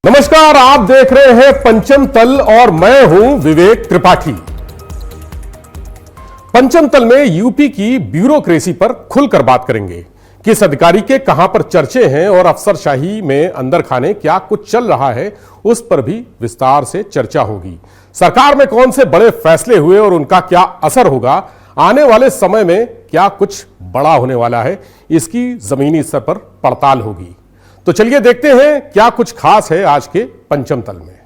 नमस्कार, आप देख रहे हैं पंचम तल और मैं हूं विवेक त्रिपाठी। पंचम तल में यूपी की ब्यूरोक्रेसी पर खुलकर बात करेंगे। किस अधिकारी के कहां पर चर्चे हैं और अफसरशाही में अंदर खाने क्या कुछ चल रहा है, उस पर भी विस्तार से चर्चा होगी। सरकार में कौन से बड़े फैसले हुए और उनका क्या असर होगा, आने वाले समय में क्या कुछ बड़ा होने वाला है, इसकी जमीनी स्तर पर पड़ताल होगी। तो चलिए देखते हैं क्या कुछ खास है आज के पंचम तल में।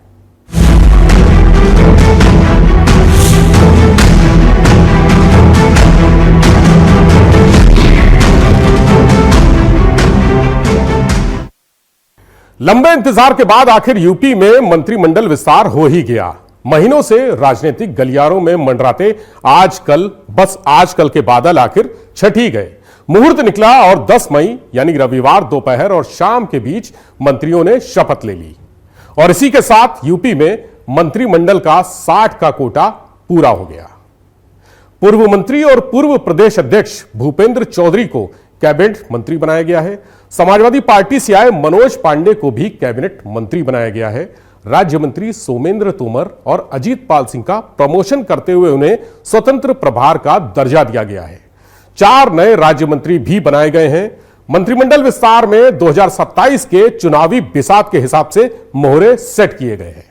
लंबे इंतजार के बाद आखिर यूपी में मंत्रिमंडल विस्तार हो ही गया। महीनों से राजनीतिक गलियारों में मंडराते आजकल के बादल आखिर छट ही गए। मुहूर्त निकला और 10 मई यानी रविवार दोपहर और शाम के बीच मंत्रियों ने शपथ ले ली और इसी के साथ यूपी में मंत्रिमंडल का 60 का कोटा पूरा हो गया। पूर्व मंत्री और पूर्व प्रदेश अध्यक्ष भूपेंद्र चौधरी को कैबिनेट मंत्री बनाया गया है। समाजवादी पार्टी से आए मनोज पांडे को भी कैबिनेट मंत्री बनाया गया है। राज्य मंत्री सोमेंद्र तोमर और अजीत पाल सिंह का प्रमोशन करते हुए उन्हें स्वतंत्र प्रभार का दर्जा दिया गया है। 4 नए राज्य मंत्री भी बनाए गए हैं। मंत्रिमंडल विस्तार में 2027 के चुनावी बिसात के हिसाब से मोहरे सेट किए गए हैं।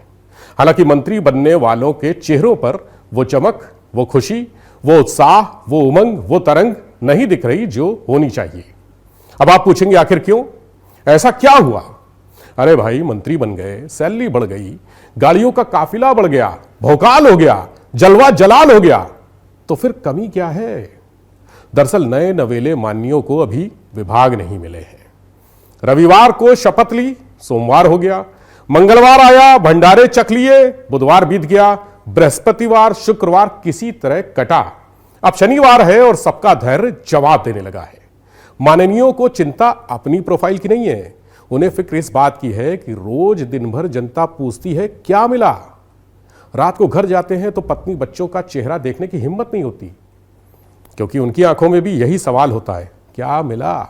हालांकि मंत्री बनने वालों के चेहरों पर वो चमक, वो खुशी, वो उत्साह, वो उमंग, वो तरंग नहीं दिख रही जो होनी चाहिए। अब आप पूछेंगे आखिर क्यों, ऐसा क्या हुआ? अरे भाई, मंत्री बन गए, सैलरी बढ़ गई, गाड़ियों का काफिला बढ़ गया, भौकाल हो गया, जलवा जलाल हो गया, तो फिर कमी क्या है? दरअसल नए नवेले माननीयों को अभी विभाग नहीं मिले हैं। रविवार को शपथ ली, सोमवार हो गया, मंगलवार आया, भंडारे चख लिए, बुधवार बीत गया, बृहस्पतिवार शुक्रवार किसी तरह कटा, अब शनिवार है और सबका धैर्य जवाब देने लगा है। माननीयों को चिंता अपनी प्रोफाइल की नहीं है, उन्हें फिक्र इस बात की है कि रोज दिन भर जनता पूछती है क्या मिला। रात को घर जाते हैं तो पत्नी बच्चों का चेहरा देखने की हिम्मत नहीं होती, क्योंकि उनकी आंखों में भी यही सवाल होता है, क्या मिला।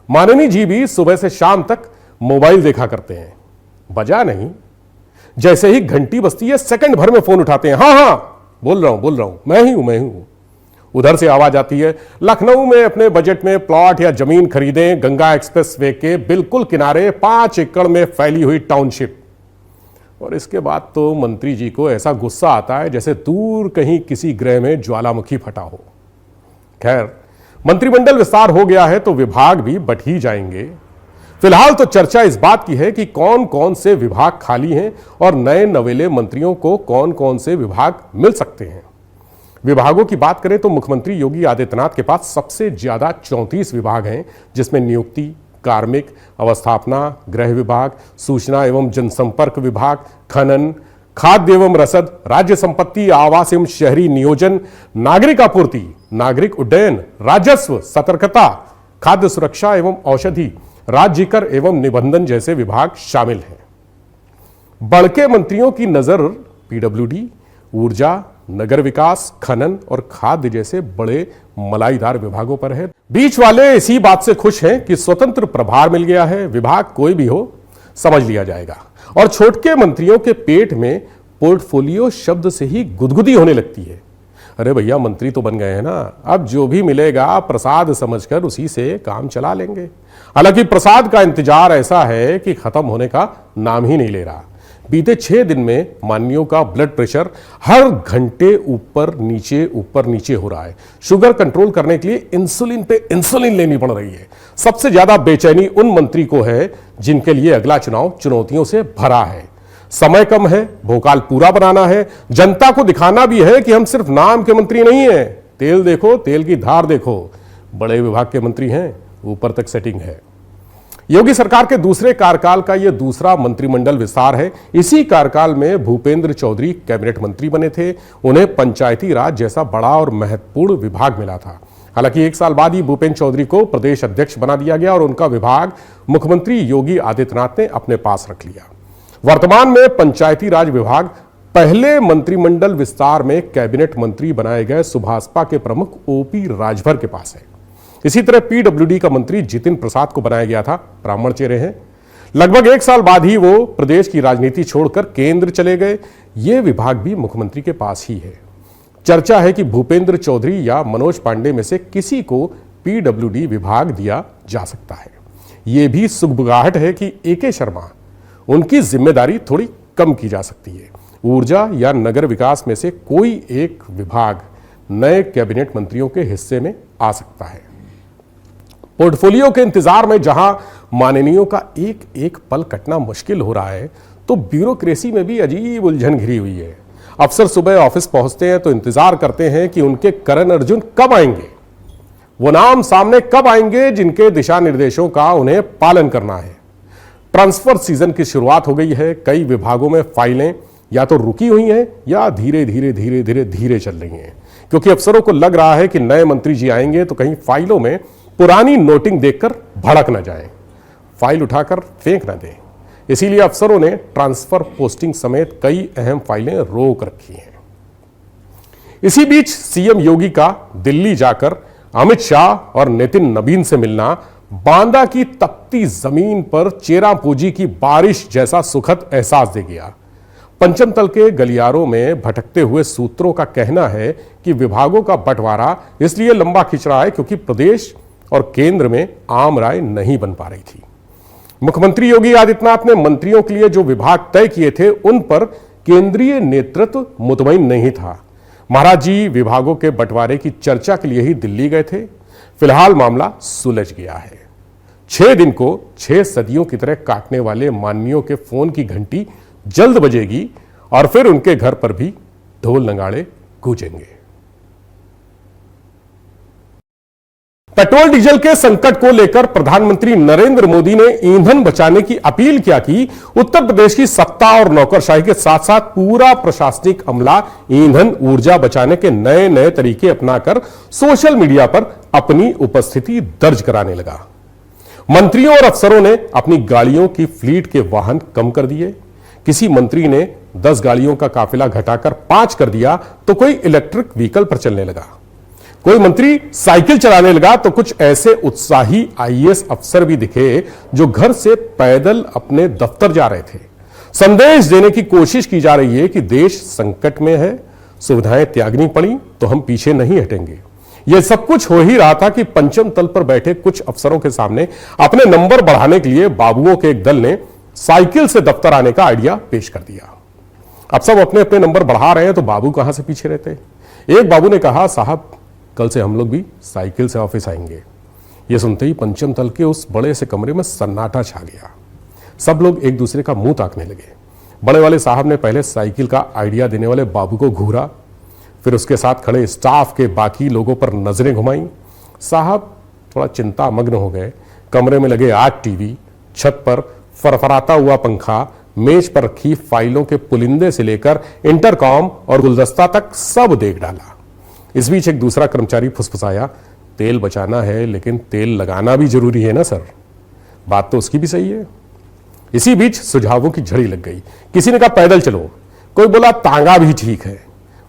माननीय जी भी सुबह से शाम तक मोबाइल देखा करते हैं, बजा नहीं, जैसे ही घंटी बजती है सेकंड भर में फोन उठाते हैं, हाँ बोल रहा हूं, मैं ही हूं। उधर से आवाज आती है, लखनऊ में अपने बजट में प्लॉट या जमीन खरीदें, गंगा एक्सप्रेस वे के बिल्कुल किनारे 5 एकड़ में फैली हुई टाउनशिप। और इसके बाद तो मंत्री जी को ऐसा गुस्सा आता है जैसे दूर कहीं किसी ग्रह में ज्वालामुखी फटा हो। खैर, मंत्रिमंडल विस्तार हो गया है तो विभाग भी बट ही जाएंगे। फिलहाल तो चर्चा इस बात की है कि कौन कौन से विभाग खाली हैं और नए नवेले मंत्रियों को कौन कौन से विभाग मिल सकते हैं। विभागों की बात करें तो मुख्यमंत्री योगी आदित्यनाथ के पास सबसे ज्यादा 34 विभाग हैं, जिसमें नियुक्ति, कार्मिक, अवस्थापना, गृह विभाग, सूचना एवं जनसंपर्क विभाग, खनन, खाद्य एवं रसद, राज्य संपत्ति, आवास एवं शहरी नियोजन, नागरिक आपूर्ति, नागरिक उड्डयन, राजस्व, सतर्कता, खाद्य सुरक्षा एवं औषधि, राज्य कर एवं निबंधन जैसे विभाग शामिल हैं। बड़के मंत्रियों की नजर पीडब्ल्यूडी, ऊर्जा, नगर विकास, खनन और खाद्य जैसे बड़े मलाईदार विभागों पर है। बीच वाले इसी बात से खुश हैं कि स्वतंत्र प्रभार मिल गया है, विभाग कोई भी हो समझ लिया जाएगा। और छोटके मंत्रियों के पेट में पोर्टफोलियो शब्द से ही गुदगुदी होने लगती है। अरे भैया, मंत्री तो बन गए हैं ना, अब जो भी मिलेगा प्रसाद समझकर उसी से काम चला लेंगे। हालांकि प्रसाद का इंतजार ऐसा है कि खत्म होने का नाम ही नहीं ले रहा। बीते 6 दिन में माननीयों का ब्लड प्रेशर हर घंटे ऊपर नीचे हो रहा है। शुगर कंट्रोल करने के लिए इंसुलिन पे इंसुलिन लेनी पड़ रही है। सबसे ज्यादा बेचैनी उन मंत्री को है जिनके लिए अगला चुनाव चुनौतियों से भरा है। समय कम है, भोकाल पूरा बनाना है, जनता को दिखाना भी है कि हम सिर्फ नाम के मंत्री नहीं हैं। तेल देखो, तेल की धार देखो, बड़े विभाग के मंत्री हैं, ऊपर तक सेटिंग है। योगी सरकार के दूसरे कार्यकाल का यह दूसरा मंत्रिमंडल विस्तार है। इसी कार्यकाल में भूपेंद्र चौधरी कैबिनेट मंत्री बने थे। उन्हें पंचायती राज जैसा बड़ा और महत्वपूर्ण विभाग मिला था। हालांकि 1 साल बाद ही भूपेंद्र चौधरी को प्रदेश अध्यक्ष बना दिया गया और उनका विभाग मुख्यमंत्री योगी आदित्यनाथ ने अपने पास रख लिया। वर्तमान में पंचायती राज विभाग पहले मंत्रिमंडल विस्तार में कैबिनेट मंत्री बनाए गए सुभाषपा के प्रमुख ओपी राजभर के पास है। इसी तरह पीडब्ल्यूडी का मंत्री जितिन प्रसाद को बनाया गया था, ब्राह्मण चेहरे हैं। लगभग 1 साल बाद ही वो प्रदेश की राजनीति छोड़कर केंद्र चले गए। ये विभाग भी मुख्यमंत्री के पास ही है। चर्चा है कि भूपेंद्र चौधरी या मनोज पांडे में से किसी को पीडब्ल्यूडी विभाग दिया जा सकता है। यह भी सुगबुगाहट है कि एके शर्मा, उनकी जिम्मेदारी थोड़ी कम की जा सकती है। ऊर्जा या नगर विकास में से कोई एक विभाग नए कैबिनेट मंत्रियों के हिस्से में आ सकता है। पोर्टफोलियो के इंतजार में जहां माननीयों का एक एक पल कटना मुश्किल हो रहा है, तो ब्यूरोक्रेसी में भी अजीब उलझन घिरी हुई है। अफसर सुबह ऑफिस पहुंचते हैं तो इंतजार करते हैं कि उनके करण अर्जुन कब आएंगे, वो नाम सामने कब आएंगे जिनके दिशा निर्देशों का उन्हें पालन करना है। ट्रांसफर सीजन की शुरुआत हो गई है। कई विभागों में फाइलें या तो रुकी हुई हैं या धीरे धीरे चल रही हैं, क्योंकि अफसरों को लग रहा है कि नए मंत्री जी आएंगे तो कहीं फाइलों में पुरानी नोटिंग देखकर भड़क न जाएं, फाइल उठाकर फेंक न दें। इसीलिए अफसरों ने ट्रांसफर पोस्टिंग समेत कई अहम फाइलें रोक रखी हैं। इसी बीच सीएम योगी का दिल्ली जाकर अमित शाह और नितिन नबीन से मिलना बांदा की तपती जमीन पर चेरा पूंजी की बारिश जैसा सुखद एहसास दे गया। पंचम तल के गलियारों में भटकते हुए सूत्रों का कहना है कि विभागों का बंटवारा इसलिए लंबा खिंच रहा है क्योंकि प्रदेश और केंद्र में आम राय नहीं बन पा रही थी। मुख्यमंत्री योगी आदित्यनाथ ने मंत्रियों के लिए जो विभाग तय किए थे उन पर केंद्रीय नेतृत्व मुतमईन नहीं था। महाराज जी विभागों के बंटवारे की चर्चा के लिए ही दिल्ली गए थे। फिलहाल मामला सुलझ गया है। 6 दिन को 6 सदियों की तरह काटने वाले माननीयों के फोन की घंटी जल्द बजेगी और फिर उनके घर पर भी ढोल नगाड़े गूंजेंगे। पेट्रोल डीजल के संकट को लेकर प्रधानमंत्री नरेंद्र मोदी ने ईंधन बचाने की अपील किया कि उत्तर प्रदेश की सत्ता और नौकरशाही के साथ साथ पूरा प्रशासनिक अमला ईंधन ऊर्जा बचाने के नए नए तरीके अपनाकर सोशल मीडिया पर अपनी उपस्थिति दर्ज कराने लगा। मंत्रियों और अफसरों ने अपनी गाड़ियों की फ्लीट के वाहन कम कर दिए। किसी मंत्री ने 10 गाड़ियों का काफिला घटाकर 5 कर दिया तो कोई इलेक्ट्रिक व्हीकल पर चलने लगा। कोई मंत्री साइकिल चलाने लगा तो कुछ ऐसे उत्साही आईएएस अफसर भी दिखे जो घर से पैदल अपने दफ्तर जा रहे थे। संदेश देने की कोशिश की जा रही है कि देश संकट में है, सुविधाएं त्यागनी पड़ी तो हम पीछे नहीं हटेंगे। यह सब कुछ हो ही रहा था कि पंचम तल पर बैठे कुछ अफसरों के सामने अपने नंबर बढ़ाने के लिए बाबुओं के एक दल ने साइकिल से दफ्तर आने का आइडिया पेश कर दिया। अब सब अपने अपने नंबर बढ़ा रहे हैं तो बाबू कहां से पीछे रहते। एक बाबू ने कहा, साहब कल से हम लोग भी साइकिल से ऑफिस आएंगे। यह सुनते ही पंचम तल के उस बड़े से कमरे में सन्नाटा छा गया। सब लोग एक दूसरे का मुंह ताकने लगे। बड़े वाले साहब ने पहले साइकिल का आइडिया देने वाले बाबू को घूरा, फिर उसके साथ खड़े स्टाफ के बाकी लोगों पर नजरें घुमाई। साहब थोड़ा चिंता मग्न हो गए। कमरे में लगे 8 टीवी, छत पर फरफराता हुआ पंखा, मेज पर रखी फाइलों के पुलिंदे से लेकर इंटरकॉम और गुलदस्ता तक सब देख डाला। इस बीच एक दूसरा कर्मचारी फुसफुसाया, तेल बचाना है लेकिन तेल लगाना भी जरूरी है ना सर। बात तो उसकी भी सही है। इसी बीच सुझावों की झड़ी लग गई। किसी ने कहा पैदल चलो, कोई बोला तांगा भी ठीक है।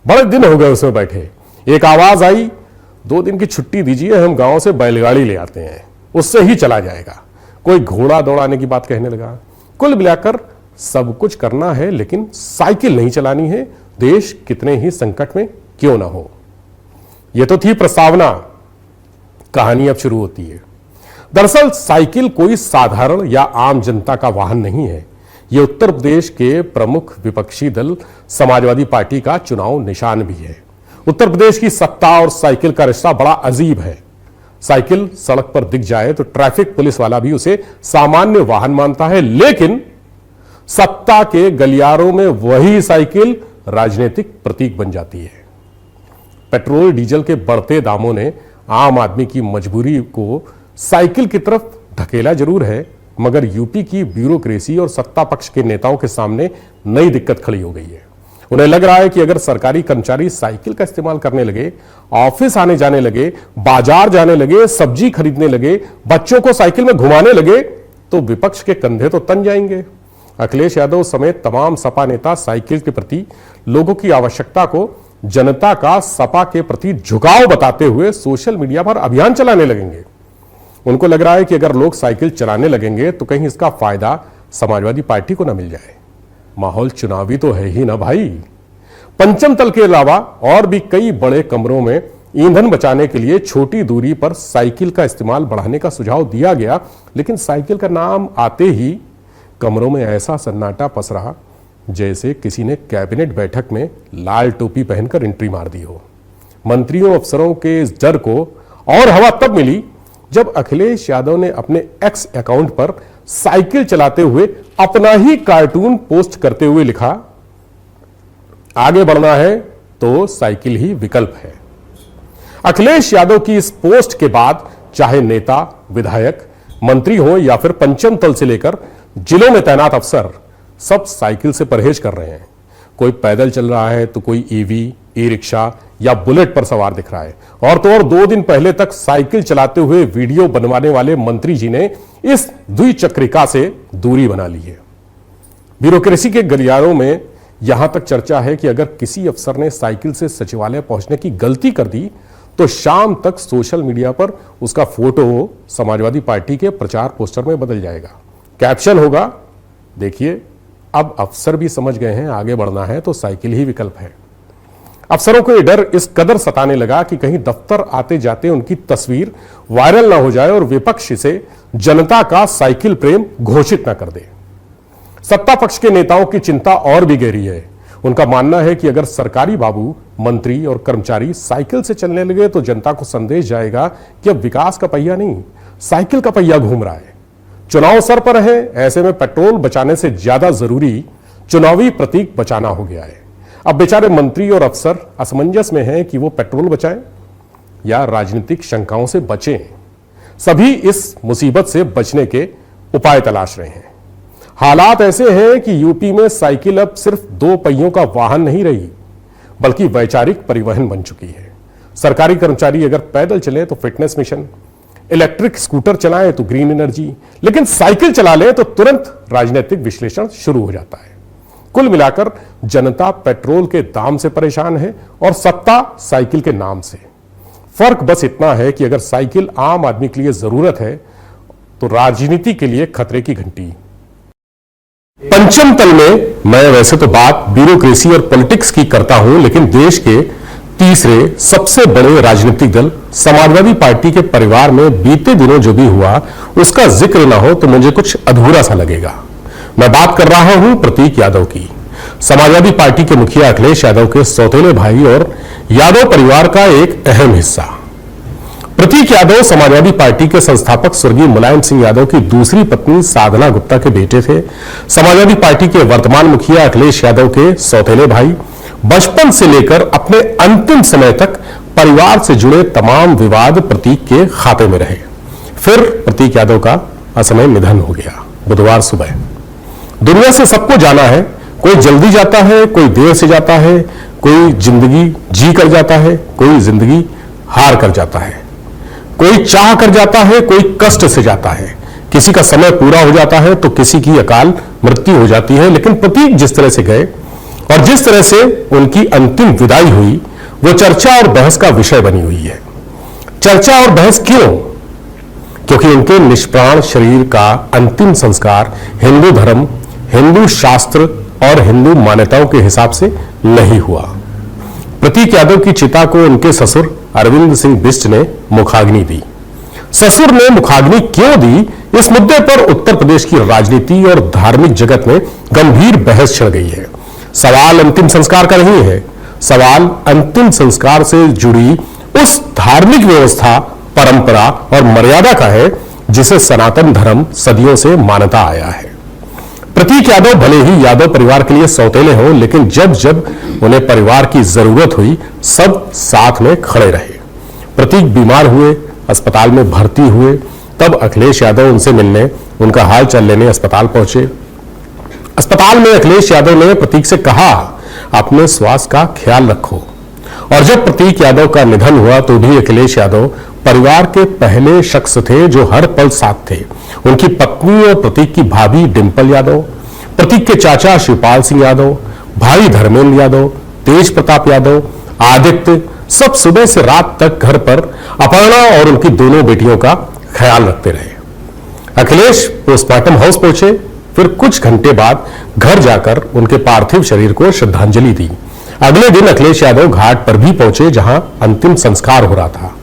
बड़े दिन हो गए उसमें बैठे। एक आवाज आई, 2 दिन की छुट्टी दीजिए, हम गांव से बैलगाड़ी ले आते हैं, उससे ही चला जाएगा। कोई घोड़ा दौड़ाने की बात कहने लगा। कुल मिलाकर सब कुछ करना है लेकिन साइकिल नहीं चलानी है, देश कितने ही संकट में क्यों ना हो। यह तो थी प्रस्तावना। कहानी अब शुरू होती है। दरअसल साइकिल कोई साधारण या आम जनता का वाहन नहीं है। यह उत्तर प्रदेश के प्रमुख विपक्षी दल समाजवादी पार्टी का चुनाव निशान भी है। उत्तर प्रदेश की सत्ता और साइकिल का रिश्ता बड़ा अजीब है। साइकिल सड़क पर दिख जाए तो ट्रैफिक पुलिस वाला भी उसे सामान्य वाहन मानता है, लेकिन सत्ता के गलियारों में वही साइकिल राजनीतिक प्रतीक बन जाती है। पेट्रोल डीजल के बढ़ते दामों ने आम आदमी की मजबूरी को साइकिल की तरफ ढकेला जरूर है, मगर यूपी की ब्यूरोक्रेसी और सत्ता पक्ष के नेताओं के सामने नई दिक्कत खड़ी हो गई है। उन्हें लग रहा है कि अगर सरकारी कर्मचारी साइकिल का इस्तेमाल करने लगे, ऑफिस आने जाने लगे, बाजार जाने लगे, सब्जी खरीदने लगे, बच्चों को साइकिल में घुमाने लगे, तो विपक्ष के कंधे तो तन जाएंगे। अखिलेश यादव समेत तमाम सपा नेता साइकिल के प्रति लोगों की आवश्यकता को जनता का सपा के प्रति झुकाव बताते हुए सोशल मीडिया पर अभियान चलाने लगेंगे। उनको लग रहा है कि अगर लोग साइकिल चलाने लगेंगे तो कहीं इसका फायदा समाजवादी पार्टी को ना मिल जाए। माहौल चुनावी तो है ही ना भाई। पंचम तल के अलावा और भी कई बड़े कमरों में ईंधन बचाने के लिए छोटी दूरी पर साइकिल का इस्तेमाल बढ़ाने का सुझाव दिया गया, लेकिन साइकिल का नाम आते ही कमरों में ऐसा सन्नाटा पसरा जैसे किसी ने कैबिनेट बैठक में लाल टोपी पहनकर एंट्री मार दी हो। मंत्रियों अफसरों के इस डर को और हवा तब मिली जब अखिलेश यादव ने अपने एक्स अकाउंट पर साइकिल चलाते हुए अपना ही कार्टून पोस्ट करते हुए लिखा, आगे बढ़ना है तो साइकिल ही विकल्प है। अखिलेश यादव की इस पोस्ट के बाद चाहे नेता, विधायक, मंत्री हो या फिर पंचम तल से लेकर जिलों में तैनात अफसर, सब साइकिल से परहेज कर रहे हैं। कोई पैदल चल रहा है तो कोई ईवी, ई रिक्शा या बुलेट पर सवार दिख रहा है। और तो और 2 दिन पहले तक साइकिल चलाते हुए वीडियो बनवाने वाले मंत्री जी ने इस द्विचक्रिका से दूरी बना ली है। ब्यूरोक्रेसी के गलियारों में यहां तक चर्चा है कि अगर किसी अफसर ने साइकिल से सचिवालय पहुंचने की गलती कर दी तो शाम तक सोशल मीडिया पर उसका फोटो समाजवादी पार्टी के प्रचार पोस्टर में बदल जाएगा। कैप्शन होगा, देखिए अब अफसर भी समझ गए हैं आगे बढ़ना है तो साइकिल ही विकल्प है। अफसरों को यह डर इस कदर सताने लगा कि कहीं दफ्तर आते जाते उनकी तस्वीर वायरल ना हो जाए और विपक्ष से जनता का साइकिल प्रेम घोषित ना कर दे। सत्ता पक्ष के नेताओं की चिंता और भी गहरी है। उनका मानना है कि अगर सरकारी बाबू, मंत्री और कर्मचारी साइकिल से चलने लगे तो जनता को संदेश जाएगा कि अब विकास का पहिया नहीं, साइकिल का पहिया घूम रहा है। चुनाव सर पर है, ऐसे में पेट्रोल बचाने से ज्यादा जरूरी चुनावी प्रतीक बचाना हो गया है। अब बेचारे मंत्री और अफसर असमंजस में हैं कि वो पेट्रोल बचाएं या राजनीतिक शंकाओं से बचें। सभी इस मुसीबत से बचने के उपाय तलाश रहे हैं। हालात ऐसे हैं कि यूपी में साइकिल अब सिर्फ 2 पहियों का वाहन नहीं रही, बल्कि वैचारिक परिवहन बन चुकी है। सरकारी कर्मचारी अगर पैदल चले तो फिटनेस मिशन, इलेक्ट्रिक स्कूटर चलाएं तो ग्रीन एनर्जी, लेकिन साइकिल चला ले तो तुरंत राजनीतिक विश्लेषण शुरू हो जाता है। कुल मिलाकर जनता पेट्रोल के दाम से परेशान है और सत्ता साइकिल के नाम से। फर्क बस इतना है कि अगर साइकिल आम आदमी के लिए जरूरत है तो राजनीति के लिए खतरे की घंटी। पंचम तल में मैं वैसे तो बात ब्यूरोक्रेसी और पॉलिटिक्स की करता हूं, लेकिन देश के तीसरे सबसे बड़े राजनीतिक दल समाजवादी पार्टी के परिवार में बीते दिनों जो भी हुआ उसका जिक्र ना हो तो मुझे कुछ अधूरा सा लगेगा। मैं बात कर रहा हूं प्रतीक यादव की, समाजवादी पार्टी के मुखिया अखिलेश यादव के सौतेले भाई और यादव परिवार का एक अहम हिस्सा। प्रतीक यादव समाजवादी पार्टी के संस्थापक स्वर्गीय मुलायम सिंह यादव की दूसरी पत्नी साधना गुप्ता के बेटे थे। समाजवादी पार्टी के वर्तमान मुखिया अखिलेश यादव के सौतेले भाई बचपन से लेकर अपने अंतिम समय तक परिवार से जुड़े तमाम विवाद प्रतीक के खाते में रहे। फिर प्रतीक यादव का असमय निधन हो गया बुधवार सुबह। दुनिया से सबको जाना है, कोई जल्दी जाता है, कोई देर से जाता है, कोई जिंदगी जी कर जाता है, कोई जिंदगी हार कर जाता है, कोई चाह कर जाता है, कोई कष्ट से जाता है, किसी का समय पूरा हो जाता है तो किसी की अकाल मृत्यु हो जाती है। लेकिन प्रतीक जिस तरह से गए और जिस तरह से उनकी अंतिम विदाई हुई वो चर्चा और बहस का विषय बनी हुई है। चर्चा और बहस क्यों? क्योंकि उनके निष्प्राण शरीर का अंतिम संस्कार हिंदू धर्म, हिंदू शास्त्र और हिंदू मान्यताओं के हिसाब से नहीं हुआ। प्रतीक यादव की चिता को उनके ससुर अरविंद सिंह बिष्ट ने मुखाग्नि दी। ससुर ने मुखाग्नि क्यों दी, इस मुद्दे पर उत्तर प्रदेश की राजनीति और धार्मिक जगत में गंभीर बहस छिड़ गई है। सवाल अंतिम संस्कार का नहीं है, सवाल अंतिम संस्कार से जुड़ी उस धार्मिक व्यवस्था, परंपरा और मर्यादा का है जिसे सनातन धर्म सदियों से मानता आया है। प्रतीक यादव भले ही यादव परिवार के लिए सौतेले हों, लेकिन जब जब उन्हें परिवार की जरूरत हुई सब साथ में खड़े रहे। प्रतीक बीमार हुए, अस्पताल में भर्ती हुए, तब अखिलेश यादव उनसे मिलने, उनका हाल चाल लेने अस्पताल पहुंचे। अस्पताल में अखिलेश यादव ने प्रतीक से कहा, अपने स्वास्थ्य का ख्याल रखो। और जब प्रतीक यादव का निधन हुआ तो भी अखिलेश यादव परिवार के पहले शख्स थे जो हर पल साथ थे। उनकी पत्नी और प्रतीक की भाभी डिंपल यादव, प्रतीक के चाचा शिवपाल सिंह यादव, भाई धर्मेंद्र यादव, तेज प्रताप यादव, आदित्य, सब सुबह से रात तक घर पर अपर्णा और उनकी दोनों बेटियों का ख्याल रखते रहे। अखिलेश पोस्टमार्टम हाउस पहुंचे, फिर कुछ घंटे बाद घर जाकर उनके पार्थिव शरीर को श्रद्धांजलि दी। अगले दिन अखिलेश यादव घाट पर भी पहुंचे जहां अंतिम संस्कार हो रहा था।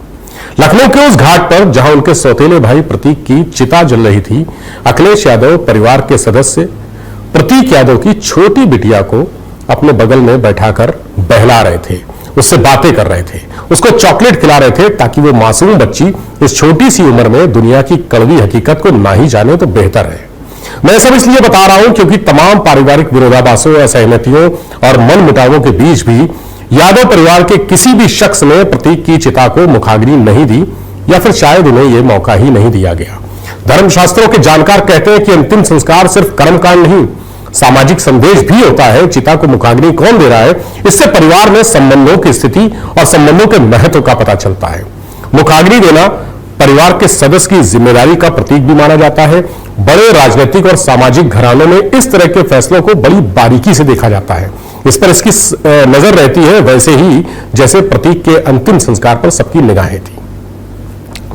लखनऊ के उस घाट पर जहां उनके सौतेले भाई प्रतीक की चिता जल रही थी, अखिलेश यादव परिवार के सदस्य प्रतीक यादव की छोटी बिटिया को अपने बगल में बैठाकर बहला रहे थे, उससे बातें कर रहे थे, उसको चॉकलेट खिला रहे थे ताकि वो मासूम बच्ची इस छोटी सी उम्र में दुनिया की कड़वी हकीकत को ना ही जाने तो बेहतर है। मैं सब इसलिए बता रहा हूं क्योंकि तमाम पारिवारिक विरोधाभासों, असहमतियों और मनमुटावों के बीच भी यादव परिवार के किसी भी शख्स ने प्रतीक की चिता को मुखाग्नि नहीं दी, या फिर शायद उन्हें यह मौका ही नहीं दिया गया। धर्मशास्त्रों के जानकार कहते हैं कि अंतिम संस्कार सिर्फ कर्मकांड नहीं, सामाजिक संदेश भी होता है। चिता को मुखाग्नि कौन दे रहा है, इससे परिवार में संबंधों की स्थिति और संबंधों के महत्व का पता चलता है। मुखाग्नि देना परिवार के सदस्य की जिम्मेदारी का प्रतीक भी माना जाता है। बड़े राजनीतिक और सामाजिक घरानों में इस तरह के फैसलों को बड़ी बारीकी से देखा जाता है, इस पर इसकी नजर रहती है, वैसे ही जैसे प्रतीक के अंतिम संस्कार पर सबकी निगाहें थी।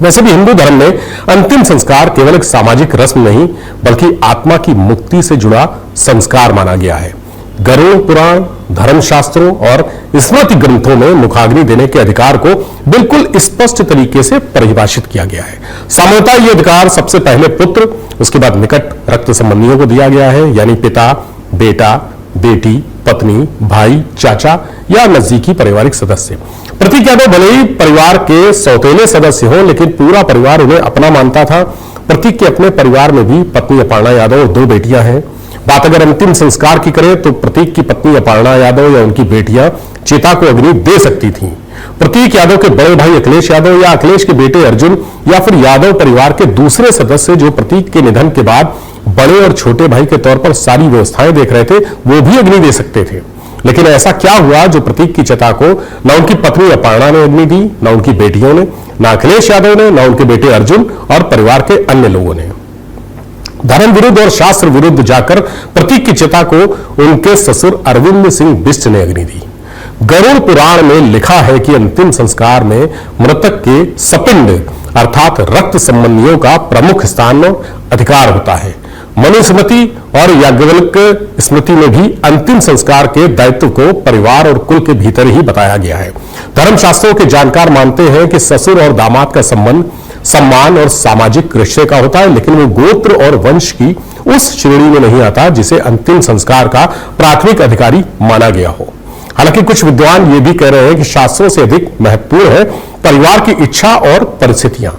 वैसे भी हिंदू धर्म में अंतिम संस्कार केवल एक सामाजिक रस्म नहीं बल्कि आत्मा की मुक्ति से जुड़ा संस्कार माना गया है। गरुड़ पुराण, धर्मशास्त्रों और स्मृति ग्रंथों में मुखाग्नि देने के अधिकार को बिल्कुल स्पष्ट तरीके से परिभाषित किया गया है। सामान्यतः यह अधिकार सबसे पहले पुत्र, उसके बाद निकट रक्त संबंधियों को दिया गया है, यानी पिता, बेटा, बेटी, पत्नी, भाई, चाचा या नजदीकी पारिवारिक सदस्य। प्रतीक यादव भले ही परिवार के सौतेले सदस्य हों, लेकिन पूरा परिवार उन्हें अपना मानता था। प्रतीक के अपने परिवार में भी पत्नी अपर्णा यादव और 2 बेटियां हैं। बात अगर अंतिम संस्कार की करें तो प्रतीक की पत्नी अपर्णा यादव या उनकी बेटियां चिता को अग्नि दे सकती थीं। प्रतीक यादव के बड़े भाई अखिलेश यादव या अखिलेश के बेटे अर्जुन या फिर यादव परिवार के दूसरे सदस्य जो प्रतीक के निधन के बाद बड़े और छोटे भाई के तौर पर सारी व्यवस्थाएं देख रहे थे, वो भी अग्नि दे सकते थे। लेकिन ऐसा क्या हुआ जो प्रतीक की चिता को न उनकी पत्नी अपर्णा ने अग्नि दी, न उनकी बेटियों ने, न अखिलेश यादव ने, न उनके बेटे अर्जुन और परिवार के अन्य लोगों ने। धर्म विरुद्ध और शास्त्र विरुद्ध जाकर प्रतीक की चिता को उनके ससुर अरविंद सिंह बिष्ट ने अग्नि दी। गरुड़ पुराण में लिखा है कि अंतिम संस्कार में मृतक के सपिंड अर्थात रक्त संबंधियों का प्रमुख स्थान और अधिकार होता है। मनुस्मृति और याज्ञवल्क्य स्मृति में भी अंतिम संस्कार के दायित्व को परिवार और कुल के भीतर ही बताया गया है। धर्मशास्त्रों के जानकार मानते हैं कि ससुर और दामाद का संबंध सम्मान और सामाजिक रिश्ते का होता है, लेकिन वो गोत्र और वंश की उस श्रेणी में नहीं आता जिसे अंतिम संस्कार का प्राथमिक अधिकारी माना गया हो। हालांकि कुछ विद्वान ये भी कह रहे हैं कि शास्त्रों से अधिक महत्वपूर्ण है परिवार की इच्छा और परिस्थितियां।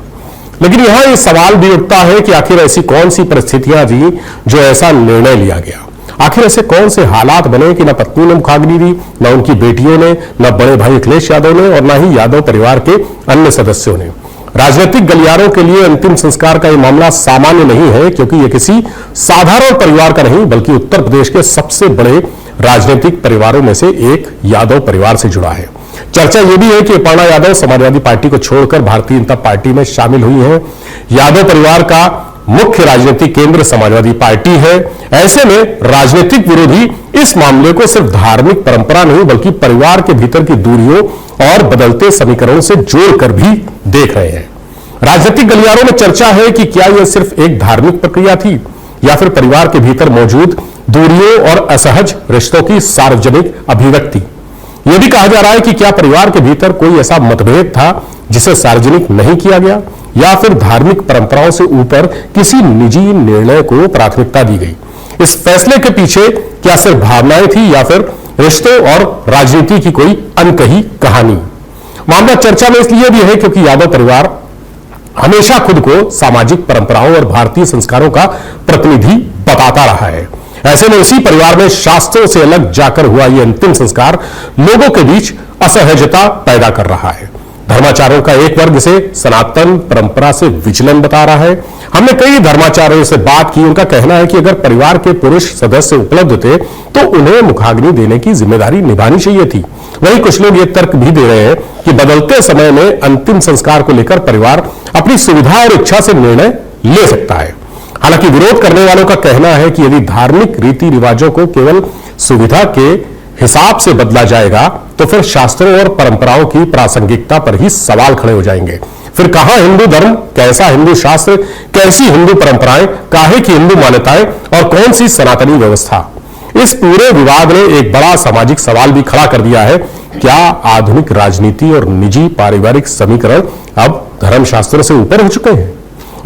लेकिन यहां यह सवाल भी उठता है कि आखिर ऐसी कौन सी परिस्थितियां थी जो ऐसा निर्णय लिया गया। आखिर ऐसे कौन से हालात बने कि न पत्नी ने मुखाग्नि दी, न उनकी बेटियों ने, न बड़े भाई अखिलेश यादव ने और न ही यादव परिवार के अन्य सदस्यों ने। राजनीतिक गलियारों के लिए अंतिम संस्कार का यह मामला सामान्य नहीं है, क्योंकि यह किसी साधारण परिवार का नहीं बल्कि उत्तर प्रदेश के सबसे बड़े राजनीतिक परिवारों में से एक यादव परिवार से जुड़ा है। चर्चा यह भी है कि अपर्णा यादव समाजवादी पार्टी को छोड़कर भारतीय जनता पार्टी में शामिल हुई हैं। यादव परिवार का मुख्य राजनीतिक केंद्र समाजवादी पार्टी है। ऐसे में राजनीतिक विरोधी इस मामले को सिर्फ धार्मिक परंपरा नहीं बल्कि परिवार के भीतर की दूरियों और बदलते समीकरणों से जोड़कर भी देख रहे हैं। राजनीतिक गलियारों में चर्चा है कि क्या यह सिर्फ एक धार्मिक प्रक्रिया थी या फिर परिवार के भीतर मौजूद दूरियों और असहज रिश्तों की सार्वजनिक अभिव्यक्ति। यह भी कहा जा रहा है कि क्या परिवार के भीतर कोई ऐसा मतभेद था जिसे सार्वजनिक नहीं किया गया, या फिर धार्मिक परंपराओं से ऊपर किसी निजी निर्णय को प्राथमिकता दी गई। इस फैसले के पीछे क्या सिर्फ भावनाएं थी या फिर रिश्तों और राजनीति की कोई अनकही कहानी। मामला चर्चा में इसलिए भी है क्योंकि यादव परिवार हमेशा खुद को सामाजिक परंपराओं और भारतीय संस्कारों का प्रतिनिधि बताता रहा है। ऐसे में उसी परिवार में शास्त्रों से अलग जाकर हुआ यह अंतिम संस्कार लोगों के बीच असहजता पैदा कर रहा है। धर्माचार्यों का एक वर्ग इसे सनातन परंपरा से विचलन बता रहा है। हमने कई धर्माचार्यों से बात की, उनका कहना है कि अगर परिवार के पुरुष सदस्य उपलब्ध थे तो उन्हें मुखाग्नि देने की जिम्मेदारी निभानी चाहिए थी। वहीं कुछ लोग ये तर्क भी दे रहे हैं कि बदलते समय में अंतिम संस्कार को लेकर परिवार अपनी सुविधा और इच्छा से निर्णय ले सकता है। हालांकि विरोध करने वालों का कहना है कि यदि धार्मिक रीति रिवाजों को केवल सुविधा के हिसाब से बदला जाएगा तो फिर शास्त्रों और परंपराओं की प्रासंगिकता पर ही सवाल खड़े हो जाएंगे। फिर कहां हिंदू धर्म, कैसा हिंदू शास्त्र, कैसी हिंदू परंपराएं, काहे की हिंदू मान्यताएं और कौन सी सनातनी व्यवस्था। इस पूरे विवाद ने एक बड़ा सामाजिक सवाल भी खड़ा कर दिया है। क्या आधुनिक राजनीति और निजी पारिवारिक समीकरण अब धर्मशास्त्रों से ऊपर हो चुके हैं?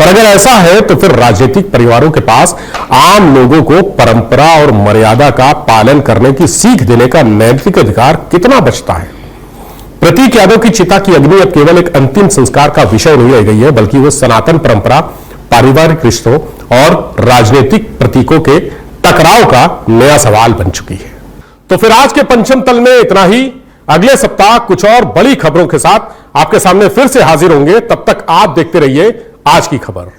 और अगर ऐसा है तो फिर राजनीतिक परिवारों के पास आम लोगों को परंपरा और मर्यादा का पालन करने की सीख देने का नैतिक अधिकार कितना बचता है? प्रतीक यादव की चिता की अग्नि अब केवल एक अंतिम संस्कार का विषय नहीं रह गई है, बल्कि वो सनातन परंपरा, पारिवारिक रिश्तों और राजनीतिक प्रतीकों के टकराव का नया सवाल बन चुकी है। तो फिर आज के पंचम तल में इतना ही। अगले सप्ताह कुछ और बड़ी खबरों के साथ आपके सामने फिर से हाजिर होंगे। तब तक आप देखते रहिए आज की खबर।